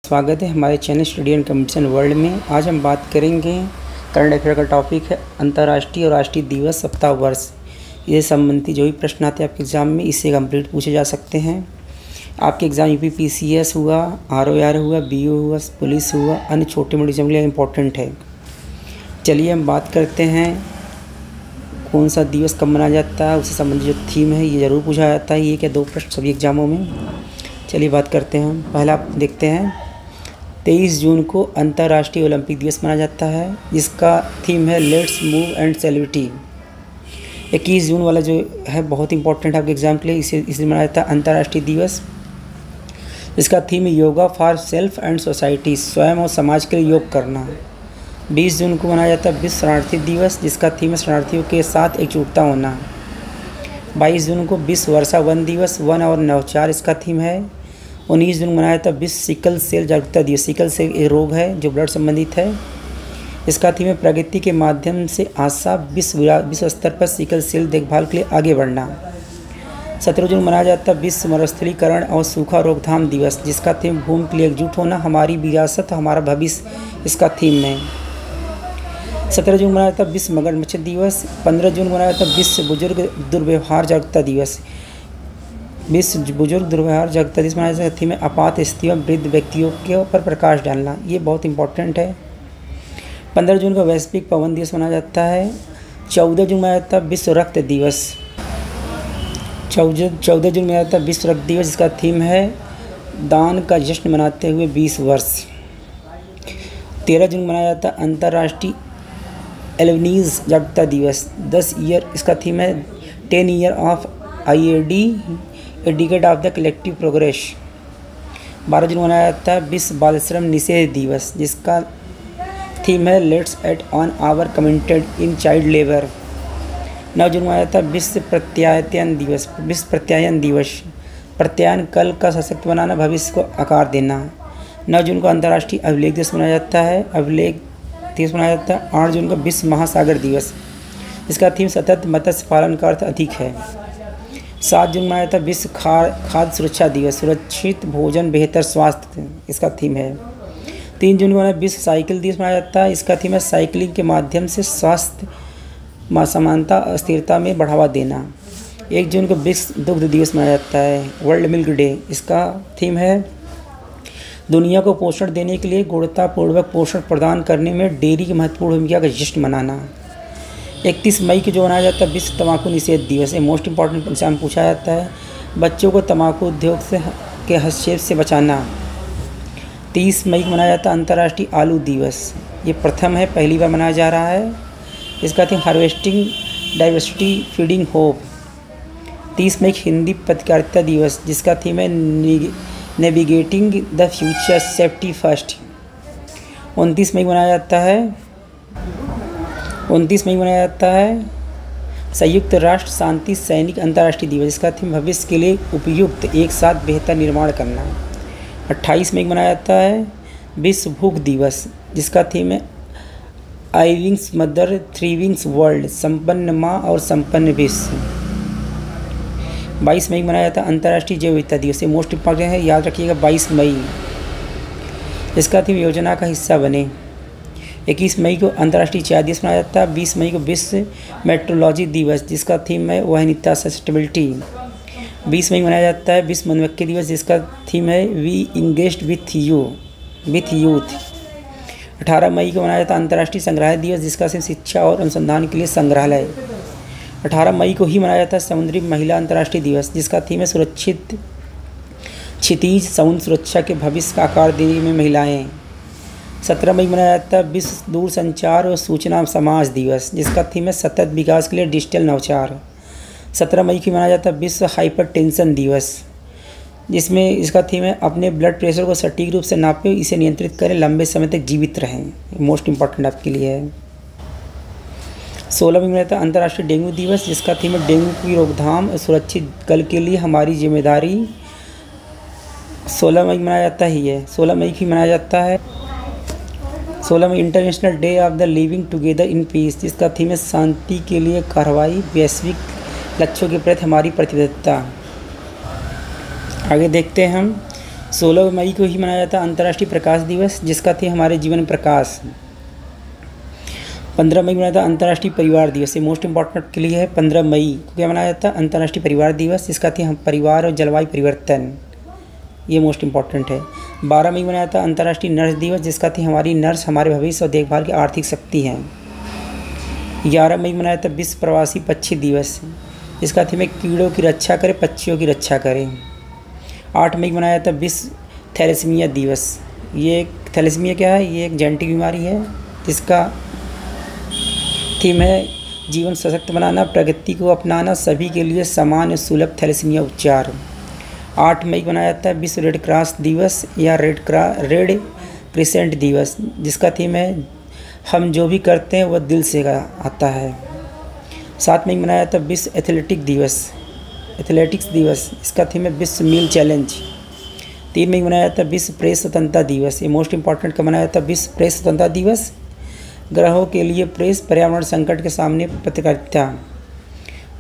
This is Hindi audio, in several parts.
स्वागत है हमारे channel study and competition world में। आज हम बात करेंगे करंट अफेयर का टॉपिक है अंतर्राष्ट्रीय और राष्ट्रीय दिवस सप्ताह वर्ष। ये संबंधी जो भी प्रश्न आते हैं आपके एग्ज़ाम में इससे कंप्लीट पूछे जा सकते हैं। आपके एग्ज़ाम UPPCS हुआ, ROR हुआ, BO हुआ, पुलिस हुआ, अन्य छोटे मोटे एग्जाम के लिए इम्पोर्टेंट है। चलिए हम बात करते हैं कौन सा दिवस कब मनाया जाता है, उससे संबंधित जो थीम है ये ज़रूर पूछा जाता है। ये क्या 2 प्रश्न सभी एग्ज़ामों में। चलिए बात करते हैं। पहला आप देखते हैं 23 जून को अंतर्राष्ट्रीय ओलंपिक दिवस मनाया जाता है, जिसका थीम है लेट्स मूव एंड सेलिब्रिटी। 21 जून वाला जो है बहुत इंपॉर्टेंट है आपके एग्जाम के लिए, इसे मनाया जाता है अंतर्राष्ट्रीय दिवस। इसका थीम है yoga for self and society, स्वयं और समाज के लिए योग करना। 20 जून को मनाया जाता है विश्व शरणार्थी दिवस, जिसका थीम है शरणार्थियों के साथ एकजुटता होना। 22 जून को विश्व वर्षा वन दिवस, वन और नवाचार इसका थीम है। 19 जून मनाया था विश्व सिकल सेल जागरूकता दिवस। सिकल सेल एक रोग है जो ब्लड संबंधित है। इसका थीम है प्रगति के माध्यम से आशा, विश्व स्तर पर सिकल सेल देखभाल के लिए आगे बढ़ना। 17 जून मनाया जाता है विश्व मरुस्थलीकरण और सूखा रोकथाम दिवस, जिसका थीम भूमि के लिए एकजुट होना, हमारी विरासत हमारा भविष्य इसका थीम है। 17 जून मनाया जाता है विश्व मगरमच्छ दिवस। 15 जून मनाया जाता है विश्व बुजुर्ग दुर्व्यवहार जागरूकता दिवस। विश्व बुजुर्ग दुर्व्यवहार जागरूकता दिवस मनाया जाता है थीम है आपात स्थितियों वृद्ध व्यक्तियों के ऊपर प्रकाश डालना। ये बहुत इंपॉर्टेंट है। 15 जून का वैश्विक पवन दिवस मनाया जाता है। 14 जून मनाया जाता है विश्व रक्त दिवस। 14 जून मनाया जाता है विश्व रक्त दिवस, जिसका थीम है दान का जश्न मनाते हुए 20 वर्ष। 13 जून मनाया जाता है अंतर्राष्ट्रीय एल्बनीज़ जागरूकता दिवस, 10 ईयर इसका थीम है 10 year of IAD a decade of the collective progress. 12 जून मनाया जाता है विश्व बाल श्रम निषेध दिवस, जिसका थीम है let's act on our committed in child labour. 9 जून मनाया जाता है विश्व प्रत्यायन दिवस। विश्व प्रत्यायन दिवस, प्रत्यायन कल का सशक्त बनाना, भविष्य को आकार देना। 9 जून को अंतर्राष्ट्रीय अभिलेख दिवस मनाया जाता है। अभिलेख दिवस मनाया जाता है। 8 जून को विश्व महासागर दिवस, इसका थीम सतत मत्स्य पालन का अर्थ अधिक है। 7 जून मनाया जाता है विश्व खाद्य सुरक्षा दिवस, सुरक्षित भोजन बेहतर स्वास्थ्य इसका थीम है। 3 जून को विश्व साइकिल दिवस मनाया जाता है, इसका थीम है साइकिलिंग के माध्यम से स्वास्थ्य समानता अस्थिरता में बढ़ावा देना। 1 जून को विश्व दुग्ध दिवस मनाया जाता है, वर्ल्ड मिल्क डे, इसका थीम है दुनिया को पोषण देने के लिए गुणवत्तापूर्वक पोषण प्रदान करने में डेयरी की महत्वपूर्ण भूमिका का जश्न मनाना। 31 मई को जो मनाया जाता है विश्व तंबाकू निषेध दिवस, ये मोस्ट इंपॉर्टेंट एग्जाम पूछा जाता है। बच्चों को तंबाकू उद्योग के हस्तक्षेप से बचाना। 30 मई को मनाया जाता है अंतर्राष्ट्रीय आलू दिवस, ये प्रथम है, पहली बार मनाया जा रहा है। इसका theme harvesting diversity feeding hope. 30 मई हिंदी पत्रकारिता दिवस, जिसका थीम है navigating the future safety first. 29 मई मनाया जाता है संयुक्त राष्ट्र शांति सैनिक अंतर्राष्ट्रीय दिवस, जिसका थीम भविष्य के लिए उपयुक्त एक साथ बेहतर निर्माण करना। 28 मई मनाया जाता है विश्व भूख दिवस, जिसका थीम है आइविंग्स मदर थ्रीविंग्स वर्ल्ड, संपन्न माँ और संपन्न विश्व। 22 मई मनाया जाता है अंतर्राष्ट्रीय जैव विविधता दिवस, ये मोस्ट इंपॉर्टेंट है, याद रखिएगा 22 मई। इसका थीम योजना का हिस्सा बने। 21 मई को अंतर्राष्ट्रीय चाय दिवस मनाया जाता है। 20 मई को विश्व मेट्रोलॉजी दिवस, जिसका थीम है वहनीयता सस्टेनेबिलिटी। 20 मई मनाया जाता है विश्व मधुमक्खी दिवस, जिसका थीम है वी इंगेज विथ यूथ। 18 मई को मनाया जाता है अंतर्राष्ट्रीय संग्रहालय दिवस, जिसका थीम शिक्षा और अनुसंधान के लिए संग्रहालय। 18 मई को ही मनाया जाता है समुद्री महिला अंतर्राष्ट्रीय दिवस, जिसका थीम है सुरक्षित क्षितिज समुद्र सुरक्षा के भविष्य का आकार देने में महिलाएं। 17 मई मनाया जाता है विश्व दूरसंचार और सूचना समाज दिवस, जिसका थीम है सतत विकास के लिए डिजिटल नवाचार। 17 मई को मनाया जाता है विश्व हाइपरटेंशन दिवस, जिसमें इसका थीम है अपने ब्लड प्रेशर को सटीक रूप से नापें, इसे नियंत्रित करें, लंबे समय तक जीवित रहें। मोस्ट इंपॉर्टेंट आपके लिए है। 16 मई मनाया जाता है अंतर्राष्ट्रीय डेंगू दिवस, जिसका थीम है डेंगू की रोकथाम और सुरक्षित कल के लिए हमारी जिम्मेदारी। 16 मई मनाया जाता है 16 मई की मनाया जाता है 16 मई International Day of the Living Together in Peace, जिसका थीम है शांति के लिए कार्रवाई, वैश्विक लक्ष्यों के प्रति हमारी प्रतिबद्धता। आगे देखते हैं हम 16 मई को ही मनाया जाता है अंतर्राष्ट्रीय प्रकाश दिवस, जिसका थीम हमारे जीवन में प्रकाश। 15 मई को मनाया जाता है अंतर्राष्ट्रीय परिवार दिवस। ये मोस्ट इंपॉर्टेंट के लिए है। 15 मई को क्या मनाया जाता है अंतर्राष्ट्रीय परिवार दिवस, जिसका थीम परिवार और जलवायु परिवर्तन। ये मोस्ट इंपॉर्टेंट है। 12 मई को मनाया जाता है अंतर्राष्ट्रीय नर्स दिवस, जिसका थीम हमारी नर्स हमारे भविष्य और देखभाल की आर्थिक शक्ति है। 11 मई को मनाया जाता है विश्व प्रवासी पक्षी दिवस, जिसका थीम है कीड़ों की रक्षा करें, पक्षियों की रक्षा करें। 8 मई को मनाया जाता है विश्व थैलेसीमिया दिवस। ये थैलेसीमिया क्या है? ये एक जेनेटिक बीमारी है, जिसका थीम है जीवन सशक्त बनाना, प्रगति को अपनाना, सभी के लिए समान और सुलभ थैलेसीमिया उपचार। 8 मई को मनाया जाता है विश्व रेड क्रॉस दिवस या रेड क्रिसेंट दिवस, जिसका थीम है हम जो भी करते हैं वह दिल से आता है। 7 मई को मनाया जाता है विश्व एथलेटिक्स दिवस, इसका थीम है विश्व मील चैलेंज। 3 मई को मनाया जाता है विश्व प्रेस स्वतंत्रता दिवस। ये मोस्ट इंपॉर्टेंट का मनाया जाता है विश्व प्रेस स्वतंत्रता दिवस, ग्रहों के लिए प्रेस, पर्यावरण संकट के सामने पत्रकारिता।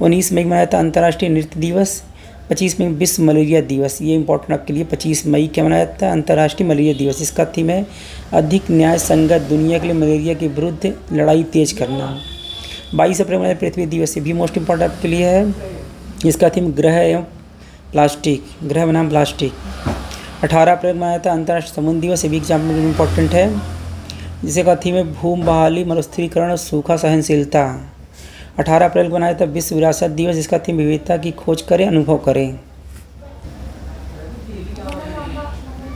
19 मई को मनाया जाता है अंतर्राष्ट्रीय नृत्य दिवस। 25 मई विश्व मलेरिया दिवस। ये इंपॉर्टेंट आपके लिए 25 मई क्या मनाया जाता है अंतर्राष्ट्रीय मलेरिया दिवस, जिसका थीम है अधिक न्याय संगत दुनिया के लिए मलेरिया के विरुद्ध लड़ाई तेज करना। 22 अप्रैल मनाया पृथ्वी दिवस। ये भी मोस्ट इंपॉर्टेंट आपके लिए है, जिसका थीम ग्रह एवं प्लास्टिक, ग्रह बनाम प्लास्टिक। 18 अप्रैल मनाया जाता है अंतर्राष्ट्रीय समुद्र दिवस। ये भी एग्जाम में इंपॉर्टेंट है, जिसका थीम है भूमि बहाली, मरुस्थलीकरण और सूखा सहनशीलता। 18 अप्रैल को मनाया जाता है विश्व विरासत दिवस, जिसका थीम विविधता की खोज करें, अनुभव करें।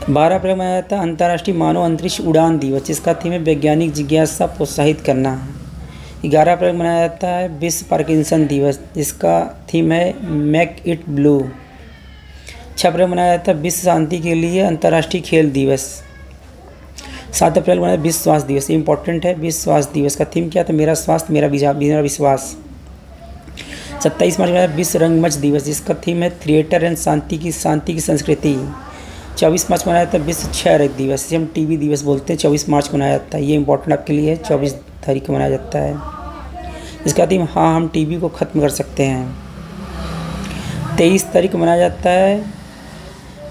12 अप्रैल को मनाया जाता है अंतर्राष्ट्रीय मानव अंतरिक्ष उड़ान दिवस, जिसका थीम है वैज्ञानिक जिज्ञासा प्रोत्साहित करना। 11 अप्रैल को मनाया जाता है विश्व पार्किंसन दिवस, जिसका थीम है मेक इट ब्लू। 6 अप्रैल को मनाया जाता है विश्व शांति के लिए अंतर्राष्ट्रीय खेल दिवस। 7 अप्रैल को मनाया विश्व स्वास्थ्य दिवस। ये इंपॉर्टेंट है। विश्व स्वास्थ्य दिवस का थीम क्या था? मेरा स्वास्थ्य मेरा विश्वास। 27 मार्च को मनाया विश्व रंगमंच दिवस, जिसका थीम है थिएटर एंड शांति की संस्कृति। 24 मार्च को मनाया जाता है विश्व क्षय रोग दिवस, जिसे हम टीबी दिवस बोलते हैं। 24 मार्च को मनाया जाता है। ये इंपॉर्टेंट आपके लिए है। 24 तारीख को मनाया जाता है। इसका थीम हाँ हम टीबी को ख़त्म कर सकते हैं। 23 तारीख को मनाया जाता है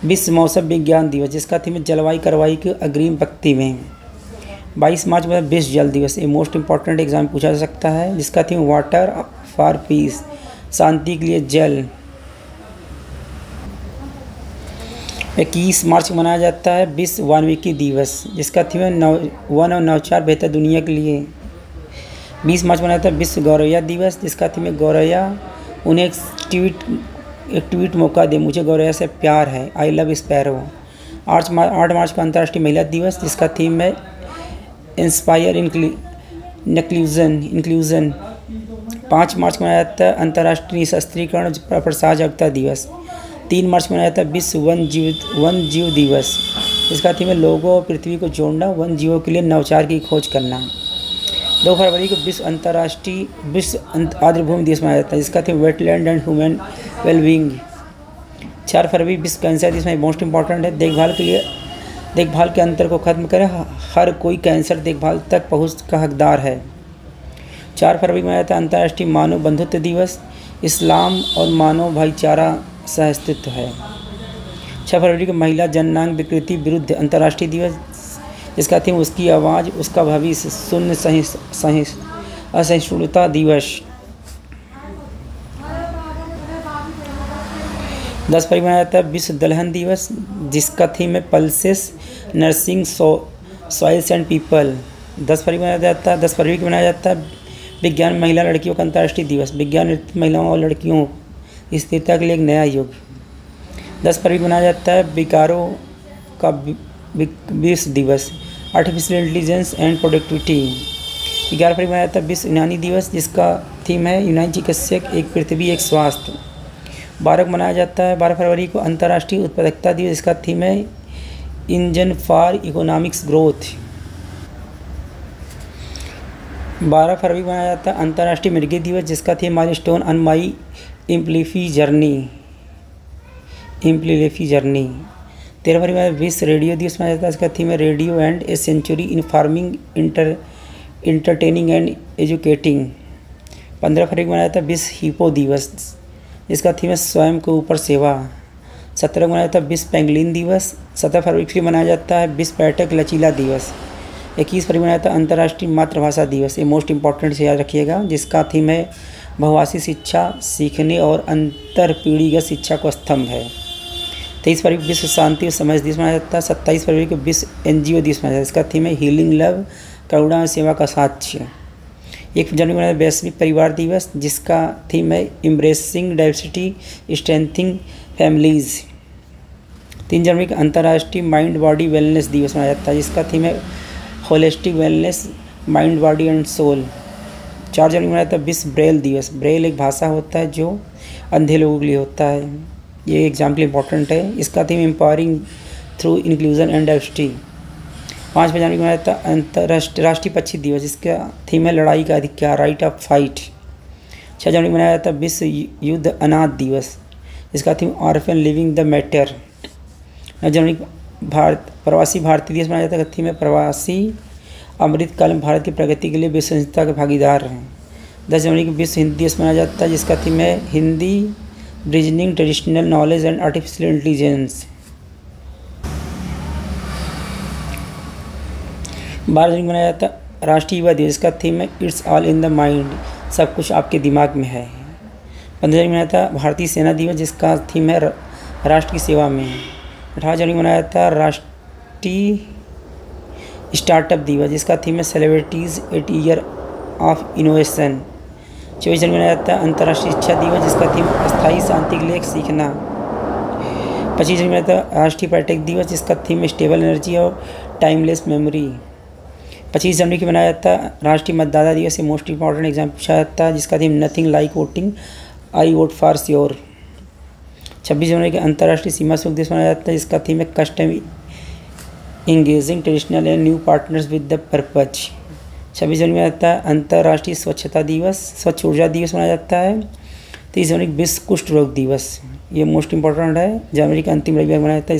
विश्व मौसम विज्ञान दिवस, जिसका थीम है जलवायु कार्रवाई की अग्रिम पंक्ति में। 22 मार्च को विश्व जल दिवस। ये मोस्ट इंपॉर्टेंट एग्जाम पूछा जा सकता है, जिसका थीम वाटर फॉर पीस, शांति के लिए जल। 21 मार्च को मनाया जाता है विश्व वानिकी दिवस, जिसका थीम है वन और नवाचार बेहतर दुनिया के लिए। 20 मार्च को मनाया जाता है विश्व गौरैया दिवस, जिसका थीम है गौरैया, उन्हें एक ट्वीट मौका दे, मुझे गौरैया से प्यार है, आई लव स्पैरो। 8 मार्च को अंतर्राष्ट्रीय महिला दिवस, जिसका थीम है इंस्पायर इंक्लूजन। 5 मार्च को मनाया जाता है अंतर्राष्ट्रीय सशस्त्रीकरण और प्रसार जागरूकता दिवस। 3 मार्च को मनाया जाता है विश्व वन जीव दिवस, जिसका थीम है लोगों और पृथ्वी को जोड़ना, वन जीवों के लिए नवाचार की खोज करना। 2 फरवरी को विश्व आर्द्रभूमि दिवस मनाया जाता है, जिसका theme wetland and human wellbeing. 4 फरवरी विश्व कैंसर दिवस में मोस्ट इंपॉर्टेंट है, देखभाल के अंतर को खत्म करें, हर कोई कैंसर देखभाल तक पहुंच का हकदार है। 4 फरवरी को मनाया जाता है अंतर्राष्ट्रीय मानव बंधुत्व दिवस, इस्लाम और मानव भाईचारा सहअस्तित्व है। 6 फरवरी को महिला जननांग विकृति विरुद्ध अंतर्राष्ट्रीय दिवस, जिसका थीम उसकी आवाज़ उसका भविष्य शून्य असहिष्णुता दिवस। 10 फरवरी को मनाया जाता है विश्व दलहन दिवस, जिसका थीम है pulses nursing soils and people. 10 फरवरी को मनाया जाता है विज्ञान महिला लड़कियों का अंतर्राष्ट्रीय दिवस, विज्ञान महिलाओं और लड़कियों स्थिरता के लिए एक नया युग। 10 फरवरी को मनाया जाता है विकारों का विश्व दिवस, आर्टिफिशियल इंटेलिजेंस एंड प्रोडक्टिविटी। 11 फरवरी को मनाया जाता है विश्व यूनानी दिवस, जिसका थीम है यूनानी चिकित्सक, एक पृथ्वी एक स्वास्थ्य। 12 को मनाया जाता है 12 फरवरी को अंतर्राष्ट्रीय उत्पादकता दिवस, जिसका थीम है इंजन फॉर इकोनॉमिक्स ग्रोथ। 12 फरवरी को मनाया जाता है अंतर्राष्ट्रीय मृगी दिवस, जिसका theme milestone on my epilepsy journey. 13 फरवरी को विश्व रेडियो दिवस मनाया जाता है, इसका थीम है radio and a century in farming entertaining and educating. 15 फरवरी को मनाया जाता है विश्व हिप्पो दिवस, इसका थीम है स्वयं के ऊपर सेवा। 17 को मनाया जाता है विश्व पेंगुलिन दिवस। 17 फरवरी को मनाया जाता है विश्व पर्यटक लचीला दिवस। 21 फरवरी को मनाया जाता है अंतर्राष्ट्रीय मातृभाषा दिवस। ये मोस्ट इंपॉर्टेंट से याद रखिएगा, जिसका थीम है बहुभाषी शिक्षा, सीखने और अंतर पीढ़ीगत शिक्षा को स्तंभ है। 23 फरवरी को विश्व शांति और समझ दिवस मनाया जाता है। 27 फरवरी को विश्व NGO दिवस मनाया जाता है। इसका थीम है हीलिंग लव, करुणा और सेवा का साक्ष्य। 1 जनवरी को मनाया वैश्विक परिवार दिवस, जिसका थीम है एम्ब्रेसिंग डाइवर्सिटी, स्ट्रेंथिंग फैमिलीज। 3 जनवरी को अंतर्राष्ट्रीय माइंड बॉडी वेलनेस दिवस मनाया जाता है, जिसका थीम है holistic wellness, mind body and soul. 4 जनवरी को मनाया जाता है विश्व ब्रेल दिवस। ब्रेल एक भाषा होता है जो अंधे लोगों के लिए होता है। ये एग्जाम के लिए इंपॉर्टेंट है। इसका theme empowering through inclusion and diversity. 5 जनवरी को मनाया जाता है अंतर्राष्ट्रीय पक्षी दिवस, जिसका थीम है लड़ाई का अधिकार, राइट ऑफ फाइट। 6 जनवरी को मनाया जाता है विश्व युद्ध अनाथ दिवस, जिसका theme orphan living the matter. 9 जनवरी को प्रवासी भारतीय दिवस मनाया जाता है, थीम है प्रवासी अमृतकाल में भारत की प्रगति के लिए विश्वसनीयता के भागीदार हैं। 10 जनवरी को विश्व हिंदी दिवस मनाया जाता है, जिसका थीम है Hindi bridging traditional knowledge and artificial intelligence. 12 जनवरी को मनाया जाता है राष्ट्रीय युवा दिवस, जिसका थीम है it's all in the mind, सब कुछ आपके दिमाग में है। 15 जनवरी को मनाया जाता है भारतीय सेना दिवस, जिसका थीम है राष्ट्र की सेवा में। 18 जनवरी को मनाया जाता है राष्ट्रीय स्टार्टअप दिवस, जिसका थीम है सेलिब्रिटीज़ 8 ईयर ऑफ इनोवेशन। 24 जनवरी को मनाया जाता है अंतर्राष्ट्रीय शिक्षा दिवस, जिसका थीम अस्थायी शांति के लिए सीखना। 25 जनवरी को मनाया जाता है राष्ट्रीय पर्यटक दिवस, जिसका थीम स्टेबल एनर्जी और टाइमलेस मेमोरी। 25 जनवरी को मनाया जाता है राष्ट्रीय मतदाता दिवस। से मोस्ट इंपॉर्टेंट एग्जाम पूछा जाता है, जिसका theme nothing like voting, I vote for sure. 26 जनवरी को अंतर्राष्ट्रीय सीमा शुल्क दिवस मनाया जाता है, जिसका थीम है custom engaging traditional and new partners with the purpose. 26 जनवरी को मनाया जाता है अंतर्राष्ट्रीय स्वच्छता दिवस, स्वच्छ ऊर्जा दिवस मनाया जाता है। 30 जनवरी को विश्व कुष्ठ रोग दिवस, ये मोस्ट इंपॉर्टेंट है, जनवरी का अंतिम रविवार मनाया जाता है।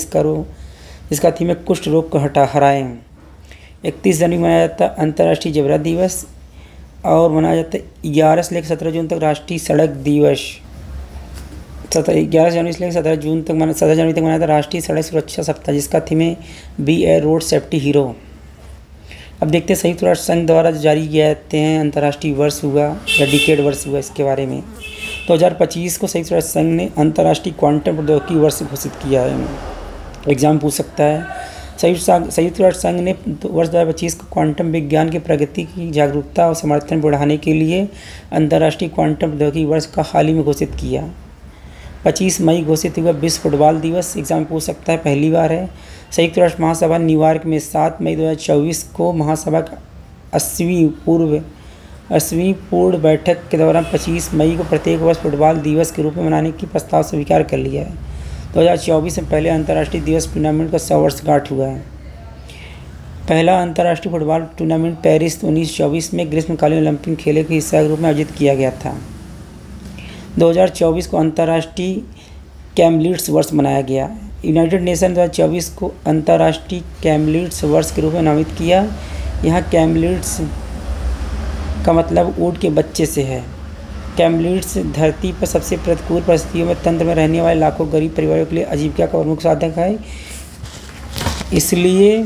इसका थीम है कुष्ठ रोग को हराएं। 31 जनवरी को मनाया जाता है अंतर्राष्ट्रीय जबरा दिवस, और मनाया जाता है 11 से लेकर 17 जून तक राष्ट्रीय सड़क दिवस। 11 जनवरी से लेकर 17 जनवरी तक मनाया जाता है राष्ट्रीय सड़क सुरक्षा सप्ताह, जिसका थीम है बी ए रोड सेफ्टी हीरो। अब देखते हैं संयुक्त राष्ट्र संघ द्वारा जो जारी किए जाते हैं अंतर्राष्ट्रीय वर्ष हुआ या डिकेड वर्ष हुआ, इसके बारे में 2025 को संयुक्त राष्ट्र संघ ने अंतर्राष्ट्रीय क्वांटम प्रौद्योगिकी वर्ष घोषित किया है। एग्जाम पूछ सकता है। संयुक्त राष्ट्र संघ ने वर्ष 2025 को क्वांटम विज्ञान की प्रगति की जागरूकता और समर्थन बढ़ाने के लिए अंतर्राष्ट्रीय क्वांटम प्रौद्योगिकी वर्ष का हाल ही में घोषित किया। 25 मई घोषित हुआ विश्व फुटबॉल दिवस, एग्जाम पूछ सकता है, पहली बार है। संयुक्त राष्ट्र महासभा न्यूयॉर्क में 7 मई 2024 को महासभा का 80वीं पूर्ण बैठक के दौरान 25 मई को प्रत्येक वर्ष फुटबॉल दिवस के रूप में मनाने की प्रस्ताव स्वीकार कर लिया है। 2024 में पहले अंतर्राष्ट्रीय दिवस टूर्नामेंट का 100 वर्षगांठ हुआ है। पहला अंतर्राष्ट्रीय फुटबॉल टूर्नामेंट पेरिस 1924 में ग्रीष्मकालीन ओलंपिक खेलों के हिस्सा के रूप में आयोजित किया गया था। 2024 को अंतर्राष्ट्रीय कैमलिड्स वर्ष मनाया गया। यूनाइटेड नेशन 2024 को अंतर्राष्ट्रीय कैमलिड्स वर्ष के रूप में नामित किया। यहाँ कैमलिड्स का मतलब ऊँट के बच्चे से है। कैमलिड्स धरती पर सबसे प्रतिकूल परिस्थितियों में तंत्र में रहने वाले लाखों गरीब परिवारों के लिए आजीविका का प्रमुख साधन है, इसलिए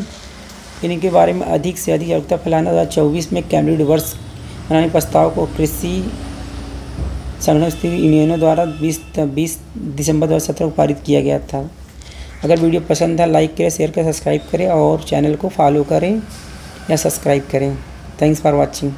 इनके बारे में अधिक से अधिक जागरूकता फैलाना 2024 में कैमलिड वर्ष मनाने प्रस्ताव को कृषि संगठन यूनियनों द्वारा 20 दिसंबर 2017 को पारित किया गया था। अगर वीडियो पसंद था लाइक करें, शेयर करें, सब्सक्राइब करें और चैनल को फॉलो करें या सब्सक्राइब करें। Thanks for watching.